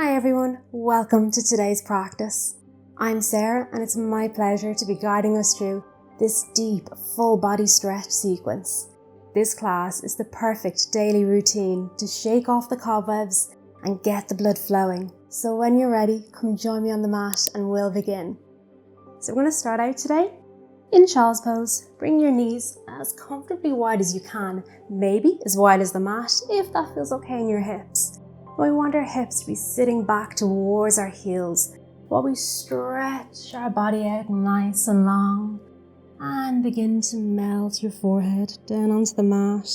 Hi everyone, welcome to today's practice. I'm Sarah and it's my pleasure to be guiding us through this deep full body stretch sequence. This class is the perfect daily routine to shake off the cobwebs and get the blood flowing. So when you're ready, come join me on the mat and we'll begin. So we're going to start out today in child's pose. Bring your knees as comfortably wide as you can, maybe as wide as the mat if that feels okay in your hips. We want our hips to be sitting back towards our heels while we stretch our body out nice and long and begin to melt your forehead down onto the mat.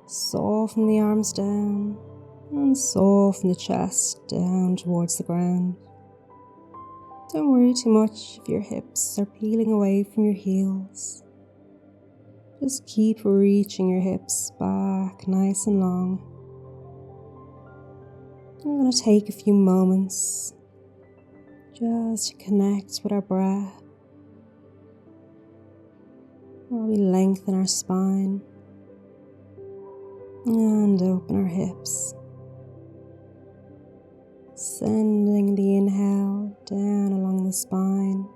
Soften the arms down and soften the chest down towards the ground. Don't worry too much if your hips are peeling away from your heels. Just keep reaching your hips back nice and long. I'm going to take a few moments just to connect with our breath while we lengthen our spine and open our hips. Sending the inhale down along the spine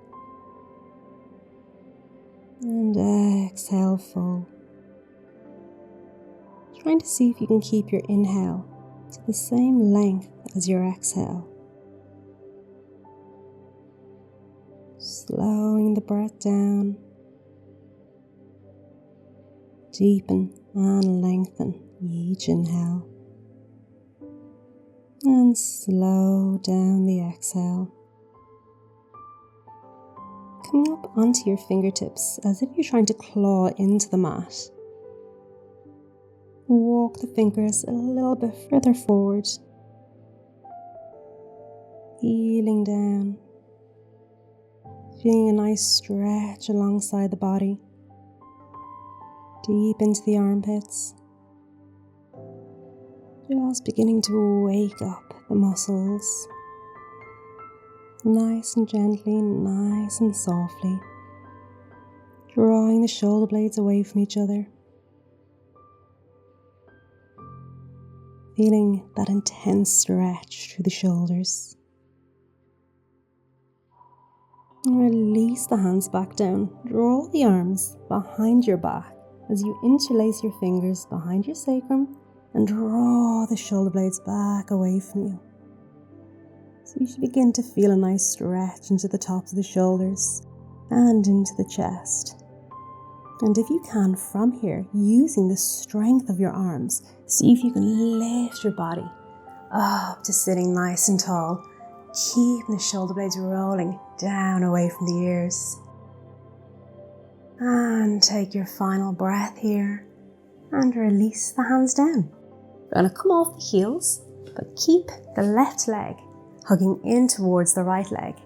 and exhale full. Trying to see if you can keep your inhale to the same length as your exhale. Slowing the breath down. Deepen and lengthen each inhale. And slow down the exhale. Coming up onto your fingertips as if you're trying to claw into the mat. Walk the fingers a little bit further forward. Heeling down. Feeling a nice stretch alongside the body. Deep into the armpits. Just beginning to wake up the muscles. Nice and gently, nice and softly. Drawing the shoulder blades away from each other. Feeling that intense stretch through the shoulders. And release the hands back down. Draw the arms behind your back as you interlace your fingers behind your sacrum and draw the shoulder blades back away from you. So you should begin to feel a nice stretch into the tops of the shoulders and into the chest. And if you can, from here, using the strength of your arms, see if you can lift your body up to sitting nice and tall, keeping the shoulder blades rolling down away from the ears. And take your final breath here and release the hands down. We're going to come off the heels, but keep the left leg hugging in towards the right leg.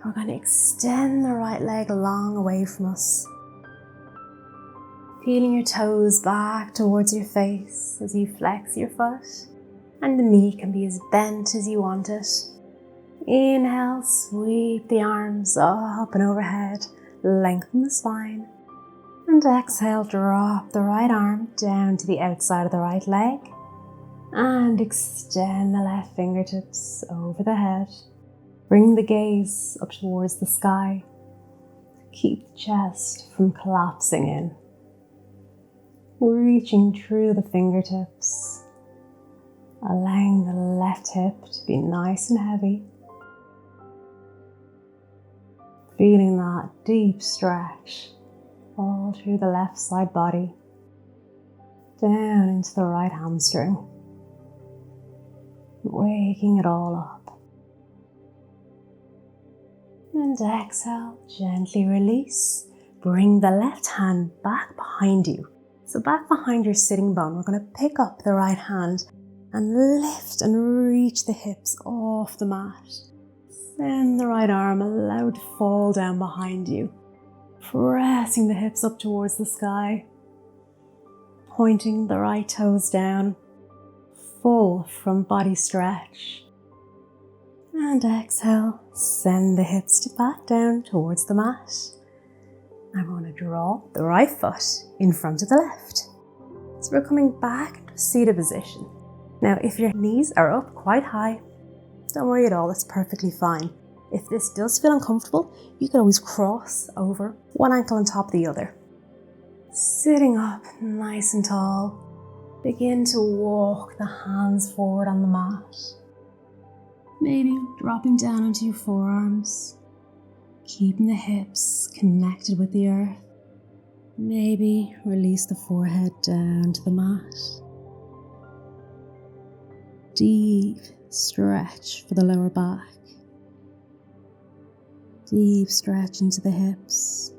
We're going to extend the right leg long away from us. Feeling your toes back towards your face as you flex your foot, and the knee can be as bent as you want it. Inhale, sweep the arms up and overhead, lengthen the spine, and exhale, drop the right arm down to the outside of the right leg, and extend the left fingertips over the head. Bring the gaze up towards the sky. Keep the chest from collapsing in. Reaching through the fingertips, allowing the left hip to be nice and heavy. Feeling that deep stretch all through the left side body, down into the right hamstring, waking it all up. And exhale, gently release. Bring the left hand back behind you. So back behind your sitting bone, we're going to pick up the right hand and lift and reach the hips off the mat. Send the right arm allowed to fall down behind you, pressing the hips up towards the sky, pointing the right toes down, full from body stretch. And exhale, send the hips back down towards the mat. I'm going to draw the right foot in front of the left. So we're coming back into seated position. Now, if your knees are up quite high, Don't worry at all, it's perfectly fine. If this does feel uncomfortable, you can always cross over one ankle on top of the other. Sitting up nice and tall, begin to walk the hands forward on the mat. Maybe dropping down onto your forearms, keeping the hips connected with the earth. Maybe release the forehead down to the mat. Deep stretch for the lower back. Deep stretch into the hips.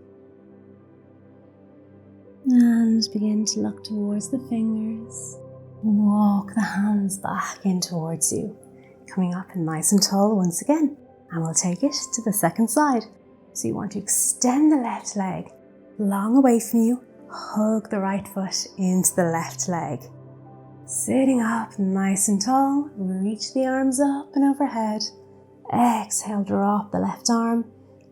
And begin to look towards the fingers. Walk the hands back in towards you. Coming up nice and tall once again. And we'll take it to the second side. So you want to extend the left leg long away from you. Hug the right foot into the left leg. Sitting up nice and tall. Reach the arms up and overhead. Exhale, drop the left arm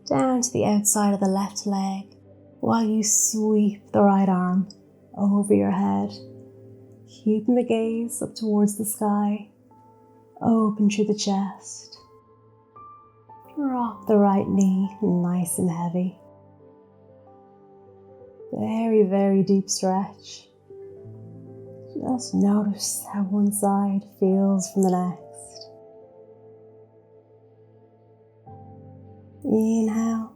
down to the outside of the left leg while you sweep the right arm over your head. Keeping the gaze up towards the sky. Open through the chest. Drop the right knee nice and heavy. Very, very deep stretch. Just notice how one side feels from the next. Inhale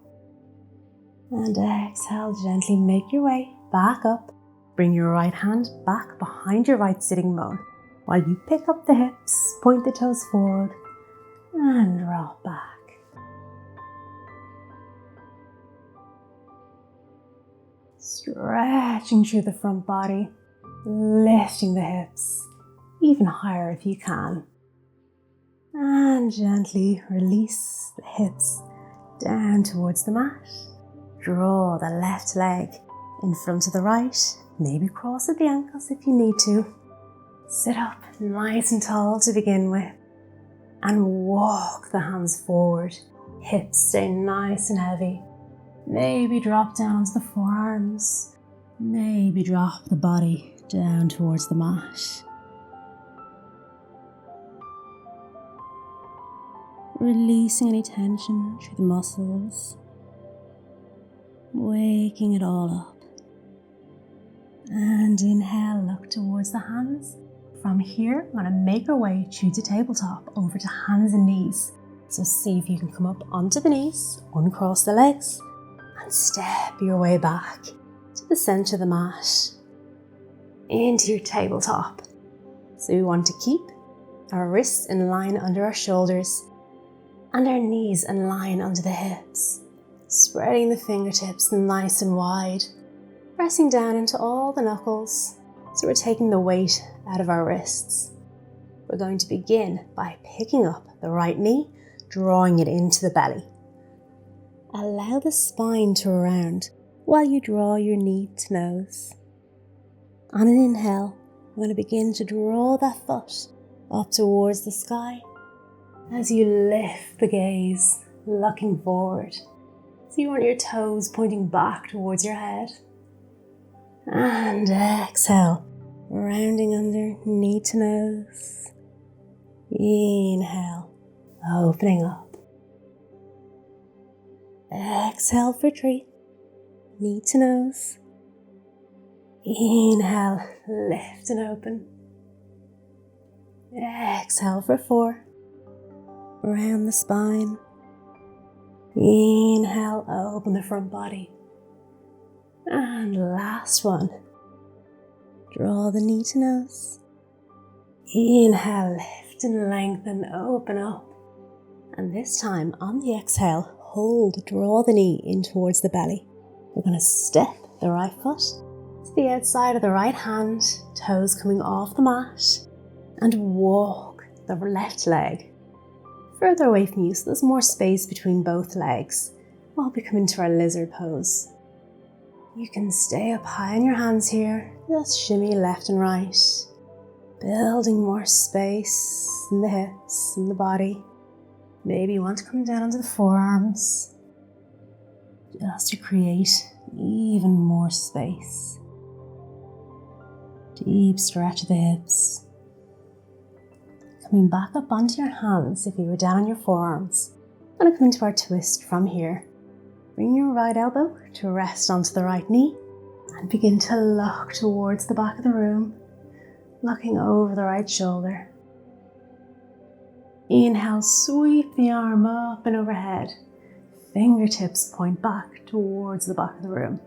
and exhale. Gently make your way back up. Bring your right hand back behind your right sitting bone while you pick up the hips, point the toes forward and drop back. Stretching through the front body, lifting the hips even higher if you can. And gently release the hips down towards the mat. Draw the left leg in front of the right. Maybe cross at the ankles if you need to. Sit up nice and tall to begin with. And walk the hands forward. Hips stay nice and heavy. Maybe drop down onto the forearms. Maybe drop the body down towards the mat. Releasing any tension through the muscles. Waking it all up. And inhale, look towards the hands. From here, I'm going to make our way through to tabletop over to hands and knees. So see if you can come up onto the knees, uncross the legs, and step your way back to the center of the mat, into your tabletop. So we want to keep our wrists in line under our shoulders and our knees in line under the hips, spreading the fingertips nice and wide, pressing down into all the knuckles. So we're taking the weight out of our wrists. We're going to begin by picking up the right knee, drawing it into the belly. Allow the spine to round while you draw your knee to nose. On an inhale, we're going to begin to draw that foot up towards the sky as you lift the gaze, looking forward. So you want your toes pointing back towards your head. And exhale, rounding under, knee to nose. Inhale, opening up. Exhale for 3, knee to nose. Inhale, lift and open. Exhale for 4, round the spine. Inhale, open the front body. And last one, draw the knee to nose. Inhale, lift and lengthen, open up. And this time on the exhale, hold, draw the knee in towards the belly. We're going to step the right foot to the outside of the right hand, toes coming off the mat, and walk the left leg further away from you so there's more space between both legs while we come into our lizard pose. You can stay up high on your hands here, just shimmy left and right, building more space in the hips and the body. Maybe you want to come down onto the forearms, just to create even more space. Deep stretch of the hips. Coming back up onto your hands if you were down on your forearms. We're going to come into our twist from here. Bring your right elbow to rest onto the right knee and begin to look towards the back of the room, looking over the right shoulder. Inhale, sweep the arm up and overhead. Fingertips point back towards the back of the room.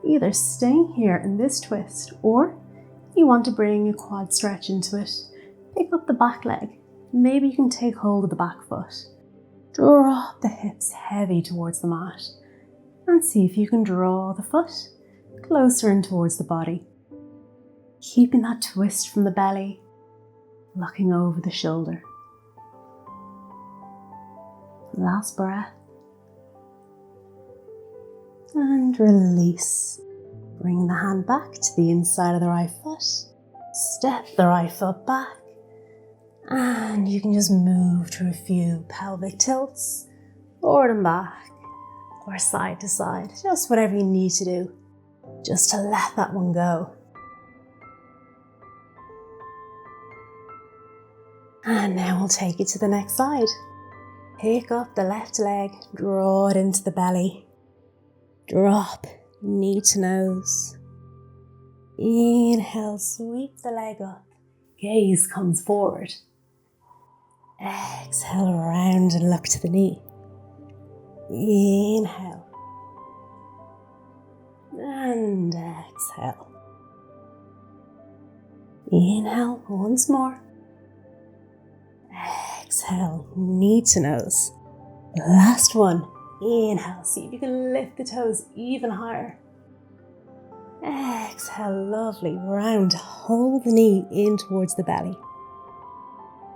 Either staying here in this twist, or you want to bring a quad stretch into it, pick up the back leg. Maybe you can take hold of the back foot. Drop the hips heavy towards the mat and see if you can draw the foot closer in towards the body. Keeping that twist from the belly, looking over the shoulder. Last breath. And release. Bring the hand back to the inside of the right foot. Step the right foot back. And you can just move to a few pelvic tilts, forward and back, or side to side, just whatever you need to do, just to let that one go. And now we'll take it to the next side. Pick up the left leg, draw it into the belly. Drop, knee to nose. Inhale, sweep the leg up. Gaze comes forward. Exhale, round and look to the knee. Inhale. And exhale. Inhale once more. Exhale, knee to nose. Last one. Inhale, see if you can lift the toes even higher. Exhale, lovely, round, hold the knee in towards the belly.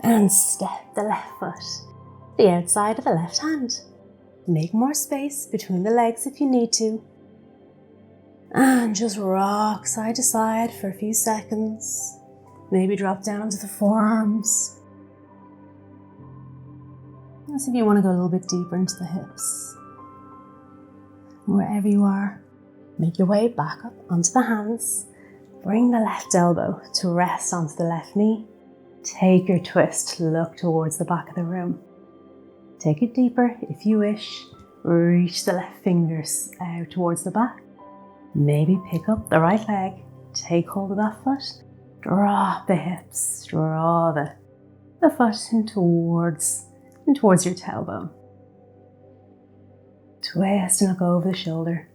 And step the left foot to the outside of the left hand. Make more space between the legs if you need to. And just rock side to side for a few seconds. Maybe drop down onto the forearms. As if you want to go a little bit deeper into the hips. Wherever you are, make your way back up onto the hands. Bring the left elbow to rest onto the left knee. Take your twist, look towards the back of the room. Take it deeper if you wish. Reach the left fingers out towards the back. Maybe pick up the right leg. Take hold of that foot. Drop the hips. Draw the foot in towards your tailbone. Twist and look over the shoulder.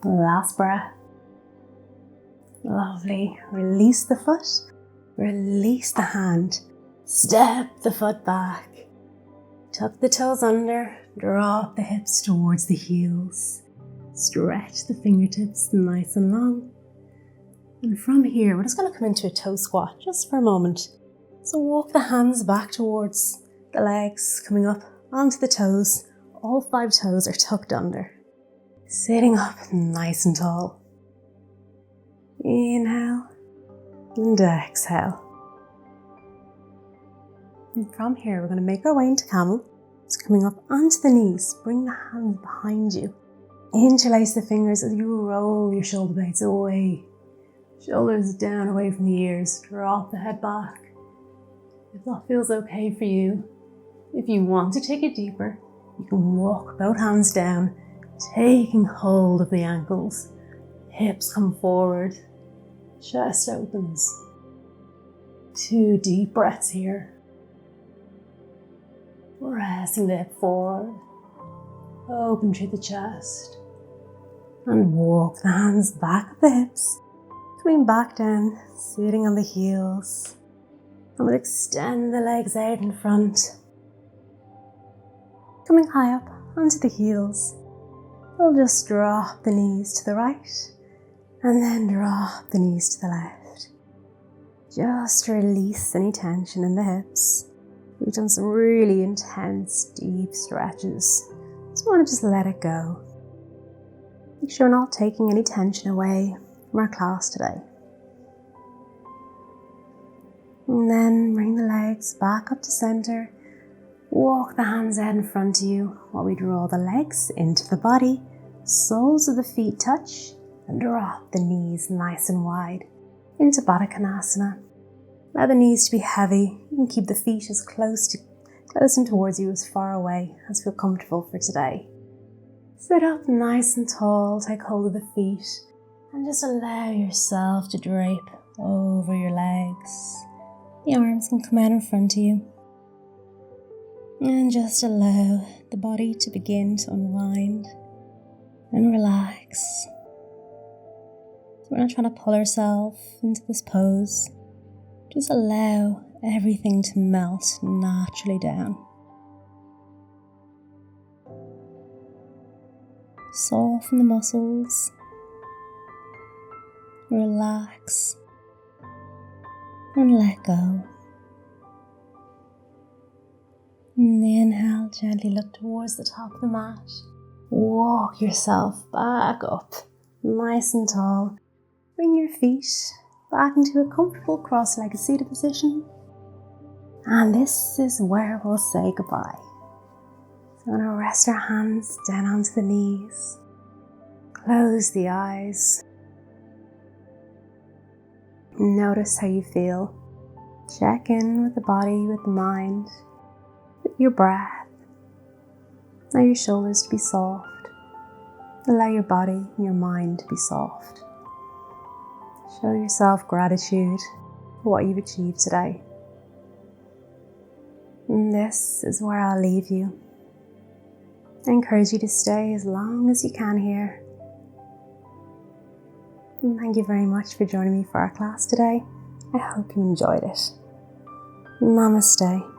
Last breath. Lovely. Release the foot. Release the hand. Step the foot back. Tuck the toes under. Drop the hips towards the heels. Stretch the fingertips nice and long. And from here, we're just going to come into a toe squat just for a moment. So walk the hands back towards the legs, coming up onto the toes. All 5 toes are tucked under. Sitting up nice and tall. Inhale and exhale. And from here, we're going to make our way into Camel. So coming up onto the knees, bring the hands behind you. Interlace the fingers as you roll your shoulder blades away. Shoulders down away from the ears. Drop the head back. If that feels okay for you, if you want to take it deeper, you can walk both hands down, taking hold of the ankles. Hips come forward. Chest opens. 2 deep breaths here. Pressing the hip forward. Open through the chest. And walk the hands back up the hips. Coming back down, sitting on the heels. And we'll extend the legs out in front. Coming high up onto the heels. We'll just drop the knees to the right. And then drop the knees to the left. Just release any tension in the hips. We've done some really intense, deep stretches. So we want to just let it go. Make sure we're not taking any tension away from our class today. And then bring the legs back up to center. Walk the hands out in front of you while we draw the legs into the body. Soles of the feet touch and drop the knees nice and wide into Badakanasana. Allow the knees to be heavy. You can keep the feet as close and towards you as far away as feel comfortable for today. Sit up nice and tall, take hold of the feet, and just allow yourself to drape over your legs. The arms can come out in front of you. And just allow the body to begin to unwind and relax. So we're not trying to pull ourselves into this pose. Just allow everything to melt naturally down. Soften the muscles. Relax. And let go. And inhale, gently look towards the top of the mat. Walk yourself back up, nice and tall. Bring your feet back into a comfortable cross-legged seated position. And this is where we'll say goodbye. So we're going to rest our hands down onto the knees. Close the eyes. Notice how you feel. Check in with the body, with the mind, with your breath. Allow your shoulders to be soft. Allow your body and your mind to be soft. Show yourself gratitude for what you've achieved today. And this is where I'll leave you. I encourage you to stay as long as you can here. And thank you very much for joining me for our class today. I hope you enjoyed it. Namaste.